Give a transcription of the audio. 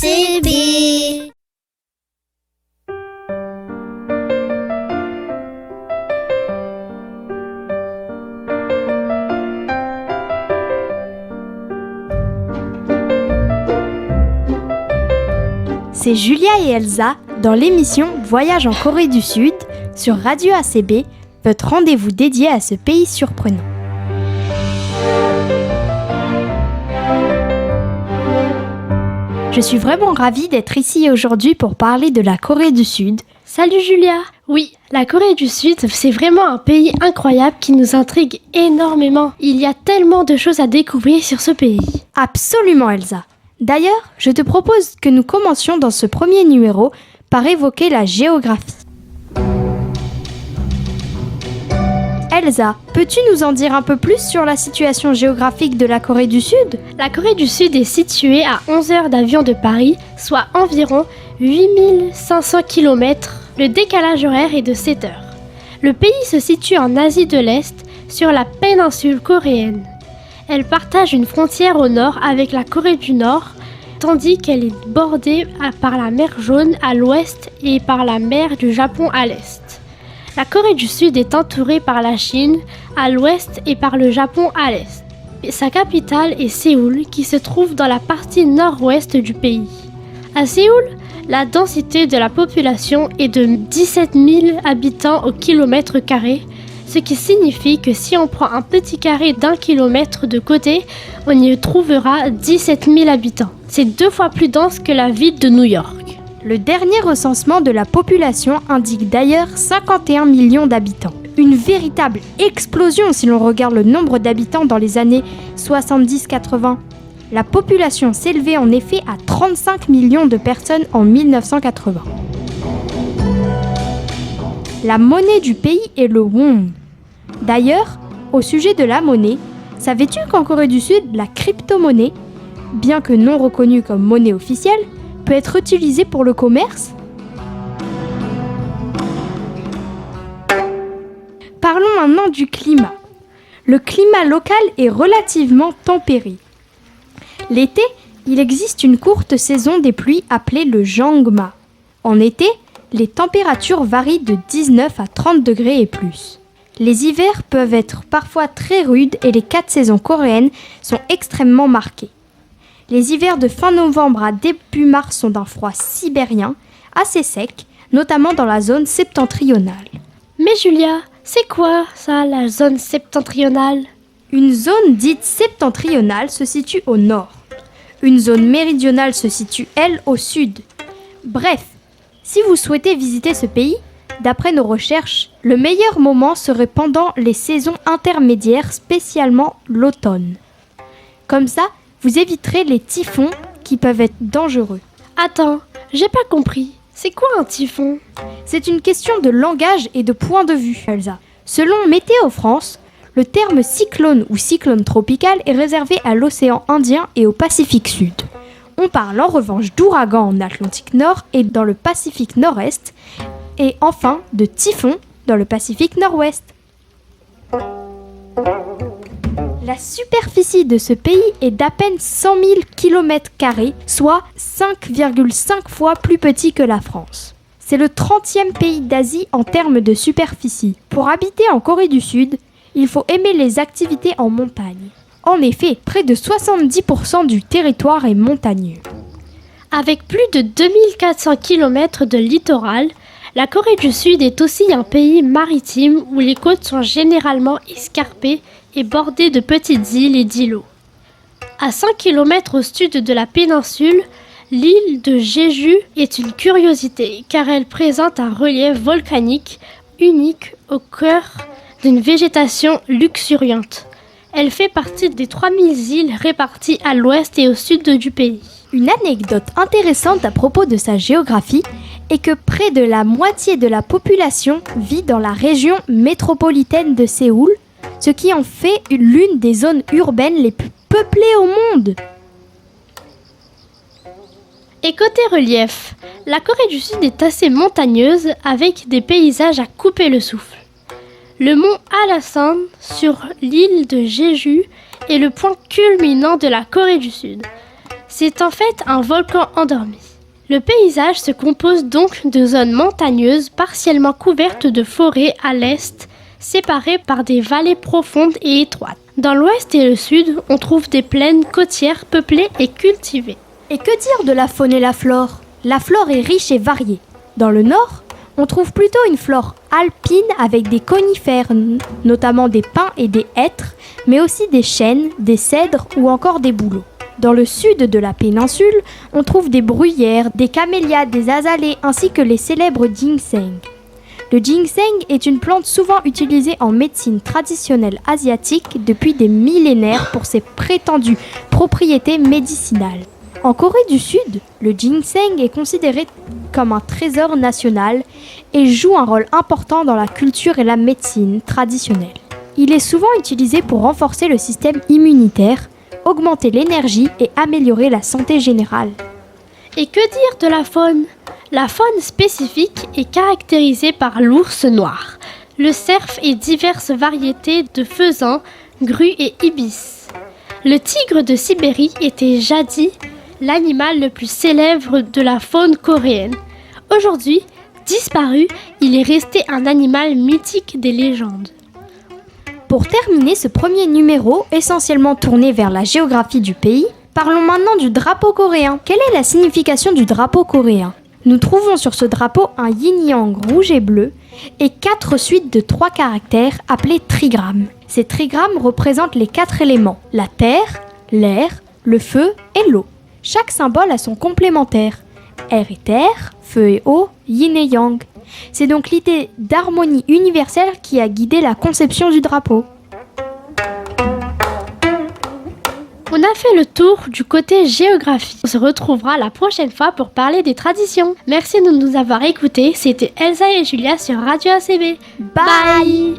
ACB. C'est Julia et Elsa dans l'émission Voyage en Corée du Sud sur Radio ACB, votre rendez-vous dédié à ce pays surprenant. Je suis vraiment ravie d'être ici aujourd'hui pour parler de la Corée du Sud. Salut Julia! Oui, la Corée du Sud, c'est vraiment un pays incroyable qui nous intrigue énormément. Il y a tellement de choses à découvrir sur ce pays. Absolument Elsa! D'ailleurs, je te propose que nous commencions dans ce premier numéro par évoquer la géographie. Elsa, peux-tu nous en dire un peu plus sur la situation géographique de la Corée du Sud ? La Corée du Sud est située à 11 heures d'avion de Paris, soit environ 8500 km. Le décalage horaire est de 7 heures. Le pays se situe en Asie de l'Est, sur la péninsule coréenne. Elle partage une frontière au nord avec la Corée du Nord, tandis qu'elle est bordée par la mer Jaune à l'ouest et par la mer du Japon à l'est. La Corée du Sud est entourée par la Chine à l'ouest et par le Japon à l'est. Sa capitale est Séoul, qui se trouve dans la partie nord-ouest du pays. À Séoul, la densité de la population est de 17 000 habitants au kilomètre carré, ce qui signifie que si on prend un petit carré d'1 kilomètre de côté, on y trouvera 17 000 habitants. C'est 2 fois plus dense que la ville de New York. Le dernier recensement de la population indique d'ailleurs 51 millions d'habitants. Une véritable explosion si l'on regarde le nombre d'habitants dans les années 70-80. La population s'élevait en effet à 35 millions de personnes en 1980. La monnaie du pays est le won. D'ailleurs, au sujet de la monnaie, savais-tu qu'en Corée du Sud, la crypto-monnaie, bien que non reconnue comme monnaie officielle, peut être utilisée pour le commerce ? Parlons maintenant du climat. Le climat local est relativement tempéré. L'été, il existe une courte saison des pluies appelée le jangma. En été, les températures varient de 19 à 30 degrés et plus. Les hivers peuvent être parfois très rudes et les 4 saisons coréennes sont extrêmement marquées. Les hivers de fin novembre à début mars sont d'un froid sibérien, assez sec, notamment dans la zone septentrionale. Mais Julia, c'est quoi ça, la zone septentrionale ? Une zone dite septentrionale se situe au nord. Une zone méridionale se situe, elle, au sud. Bref, si vous souhaitez visiter ce pays, d'après nos recherches, le meilleur moment serait pendant les saisons intermédiaires, spécialement l'automne. Comme ça, vous éviterez les typhons qui peuvent être dangereux. Attends, j'ai pas compris. C'est quoi un typhon ? C'est une question de langage et de point de vue, Elsa. Selon Météo France, le terme cyclone ou cyclone tropical est réservé à l'océan Indien et au Pacifique Sud. On parle en revanche d'ouragan en Atlantique Nord et dans le Pacifique Nord-Est, et enfin de typhon dans le Pacifique Nord-Ouest. La superficie de ce pays est d'à peine 100 000 km², soit 5,5 fois plus petit que la France. C'est le 30e pays d'Asie en termes de superficie. Pour habiter en Corée du Sud, il faut aimer les activités en montagne. En effet, près de 70% du territoire est montagneux. Avec plus de 2400 km de littoral, la Corée du Sud est aussi un pays maritime où les côtes sont généralement escarpées et bordées de petites îles et d'îlots. À 5 km au sud de la péninsule, l'île de Jeju est une curiosité car elle présente un relief volcanique unique au cœur d'une végétation luxuriante. Elle fait partie des 3000 îles réparties à l'ouest et au sud du pays. Une anecdote intéressante à propos de sa géographie est que près de la moitié de la population vit dans la région métropolitaine de Séoul, ce qui en fait l'une des zones urbaines les plus peuplées au monde. Et côté relief, la Corée du Sud est assez montagneuse avec des paysages à couper le souffle. Le mont Hallasan sur l'île de Jeju est le point culminant de la Corée du Sud. C'est en fait un volcan endormi. Le paysage se compose donc de zones montagneuses partiellement couvertes de forêts à l'est, séparées par des vallées profondes et étroites. Dans l'ouest et le sud, on trouve des plaines côtières peuplées et cultivées. Et que dire de la faune et la flore ? La flore est riche et variée. Dans le nord, on trouve plutôt une flore alpine avec des conifères, notamment des pins et des hêtres, mais aussi des chênes, des cèdres ou encore des bouleaux. Dans le sud de la péninsule, on trouve des bruyères, des camélias, des azalées ainsi que les célèbres ginseng. Le ginseng est une plante souvent utilisée en médecine traditionnelle asiatique depuis des millénaires pour ses prétendues propriétés médicinales. En Corée du Sud, le ginseng est considéré comme un trésor national et joue un rôle important dans la culture et la médecine traditionnelle. Il est souvent utilisé pour renforcer le système immunitaire, augmenter l'énergie et améliorer la santé générale. Et que dire de la faune ? La faune spécifique est caractérisée par l'ours noir, le cerf et diverses variétés de faisans, grues et ibis. Le tigre de Sibérie était jadis l'animal le plus célèbre de la faune coréenne. Aujourd'hui, disparu, il est resté un animal mythique des légendes. Pour terminer ce premier numéro, essentiellement tourné vers la géographie du pays, parlons maintenant du drapeau coréen. Quelle est la signification du drapeau coréen ? Nous trouvons sur ce drapeau un yin-yang rouge et bleu et 4 suites de 3 caractères appelés trigrammes. Ces trigrammes représentent les 4 éléments, la terre, l'air, le feu et l'eau. Chaque symbole a son complémentaire. Air et terre, feu et eau, yin et yang. C'est donc l'idée d'harmonie universelle qui a guidé la conception du drapeau. On a fait le tour du côté géographie. On se retrouvera la prochaine fois pour parler des traditions. Merci de nous avoir écoutés. C'était Elsa et Julia sur Radio ACB. Bye.